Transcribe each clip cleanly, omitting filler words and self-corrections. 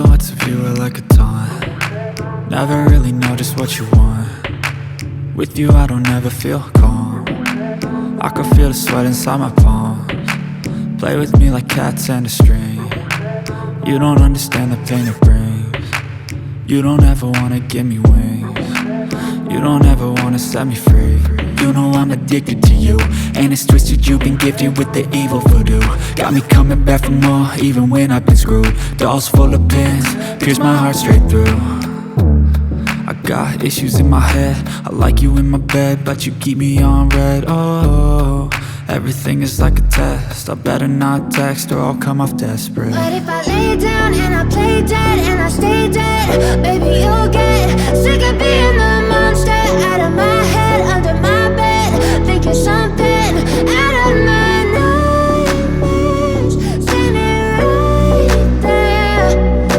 Silhouettes of you are like a taunt. Never really know just what you want. With you I don't ever feel calm. I can feel the sweat inside my palms. Play with me like cats and a string. You don't understand the pain it brings. You don't ever wanna give me wings. You don't ever wanna set me free. You know I'm addicted to you, and it's twisted, you've been gifted with the evil voodoo. Got me coming back for more, even when I've been screwed. Dolls full of pins, pierce my heart straight through. I got issues in my head, I like you in my bed, but you keep me on red. Oh, everything is like a test, I better not text or I'll come off desperate. But if I lay down and I play dead and I stay dead, baby you'll get sick of being the monster out of my head, under my bed, thinking something out of my nightmares, standing right there.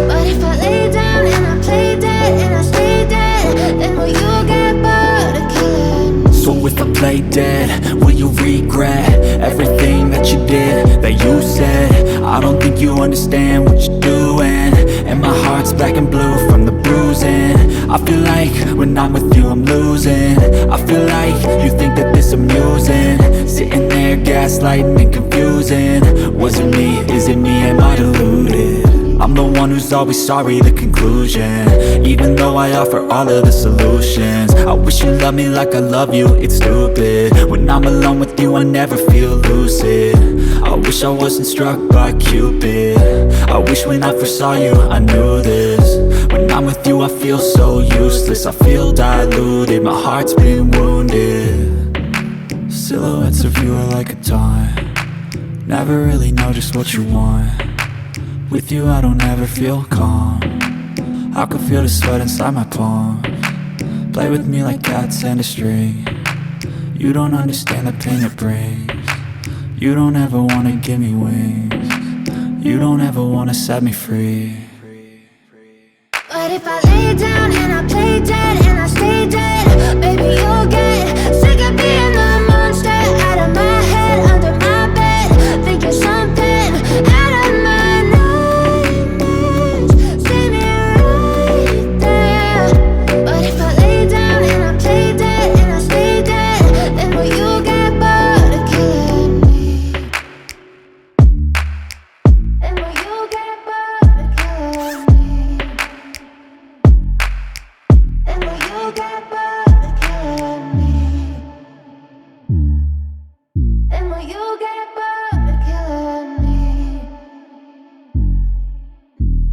But if I lay down and I play dead and I stay dead, then will you get bored of killing me? So if I play dead, will you regret everything that you did, that you said? I don't think you understand what you're doing, and my heart's black and blue from the bruising. I feel like when I'm with you I'm losing. I feel like you think that this amusing, sitting there gaslighting and confusing. Was it me? Is it me? Am I deluded? I'm the one who's always sorry, the conclusion, even though I offer all of the solutions. I wish you loved me like I love you, it's stupid. When I'm alone with you I never feel lucid. I wish I wasn't struck by Cupid. I wish when I first saw you I knew this. When I'm with you I feel so useless, I feel diluted, my heart's been wounded. Silhouettes of you are like a taunt. Never really know just what you want. With you I don't ever feel calm. I can feel the sweat inside my palms. Play with me like cats and a string. You don't understand the pain it brings. You don't ever wanna give me wings. You don't ever wanna set me free. But if I lay down and I play dead and I stay dead, baby you'll get sick of being the monster out of my head, under my bed, thinking something out of my nightmares, standing right there. But if I lay down and I play dead and I stay dead, then will you get bored of killing me? Then will you get bored of killing me? Then will you get bored of killing me? Then will you get bored of killing me?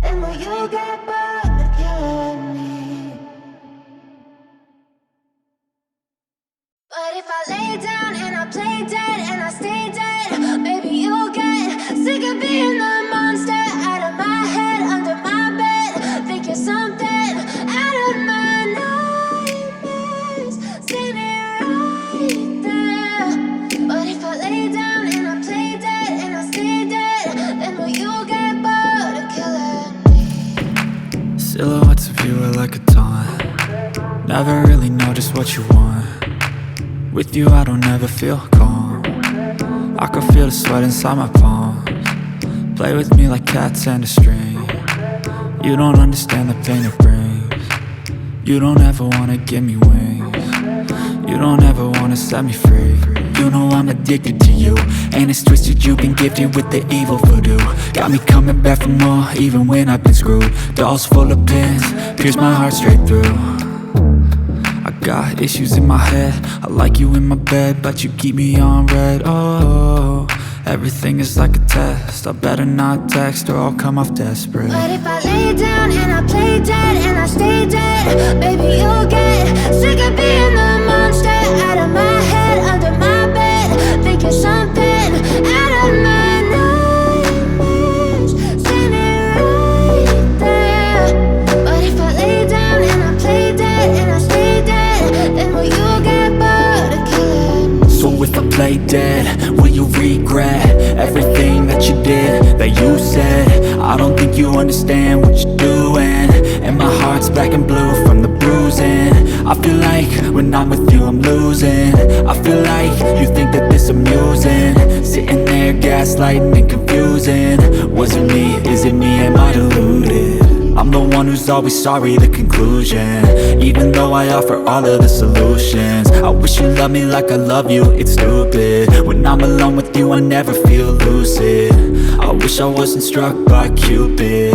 Then will you get bored of killing me? But if I lay down and I play dead and I stay dead, baby you'll get sick of being the monster out of my head, under my bed, thinking something out of my nightmares, standing right there. But if I lay down and I play dead and I stay dead, then will you get bored of killing me? Silhouettes of you are like a taunt. Never really know just what you want. With you I don't ever feel calm. I can feel the sweat inside my palms. Play with me like cats and a string. You don't understand the pain it brings. You don't ever wanna give me wings. You don't ever wanna set me free. You know I'm addicted to you, and it's twisted, you've been gifted with the evil voodoo. Got me coming back for more, even when I've been screwed. Dolls full of pins, pierce my heart straight through. I got issues in my head, I like you in my bed, but you keep me on red. Oh, everything is like a test, I better not text or I'll come off desperate. But if I lay down and I play dead and I stay dead, baby you'll get sick of being the monster out of my head, under my bed, thinking something out of my nightmares, standing right there. But if I lay down and I play dead and I stay dead, then will you get bored of killing me? So if I play dead, will you regret everything that you did, that you said? I don't think you understand what you're doing, and my heart's black and blue from the bruising. I feel like when I'm with you I'm losing. I feel like you think that this amusing, sitting there gaslighting and confusing. Was it me? Is it me? Am I deluded? one who's always sorry, the conclusion. Even though I offer all of the solutions, I wish you loved me like I love you, it's stupid. When I'm alone with you I never feel lucid. I wish I wasn't struck by Cupid.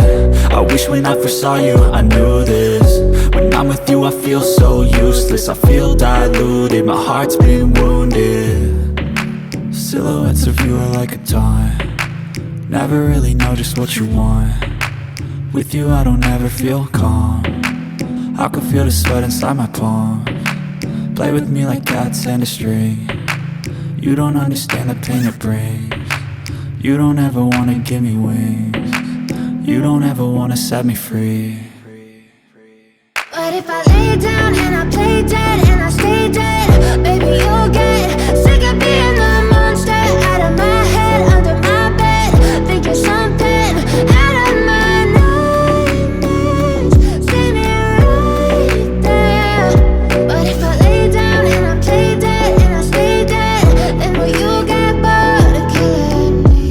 I wish when I first saw you I knew this. When I'm with you I feel so useless, I feel diluted, my heart's been wounded. Silhouettes of you are like a taunt, never really know just what you want. With you I don't ever feel calm, I can feel the sweat inside my palms. Play with me like cats and a string, you don't understand the pain it brings. You don't ever wanna give me wings, you don't ever wanna set me free. But if I lay down and I play dead and I stay dead, baby you'll get sick of being the monster out of my head, under my bed. Think you're something out of my nightmares. See me right there. But if I lay down and I play dead and I stay dead, then will you get bored of killing me?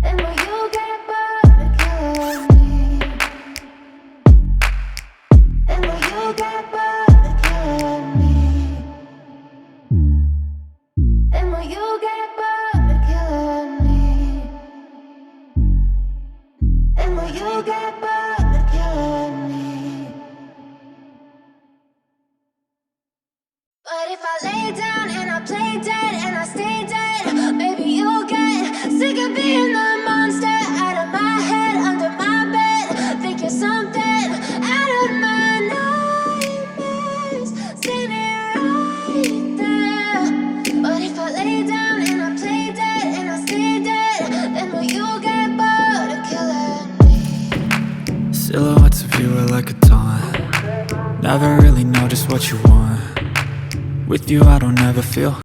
Then will you get bored of killing me? And will you get bored of killing me? And will you get bored of killing me? And will you get bored of killing me? But if I lay down and I play dead and I stay dead, baby you'll get sick of being the monster out of my head, under my bed. Think you're something out of my nightmares. See me right there. But if I lay down and I play dead and I stay dead, then will you get bored of killing me? Silhouettes of you are like a taunt, never really know just what you want. With you I don't ever feel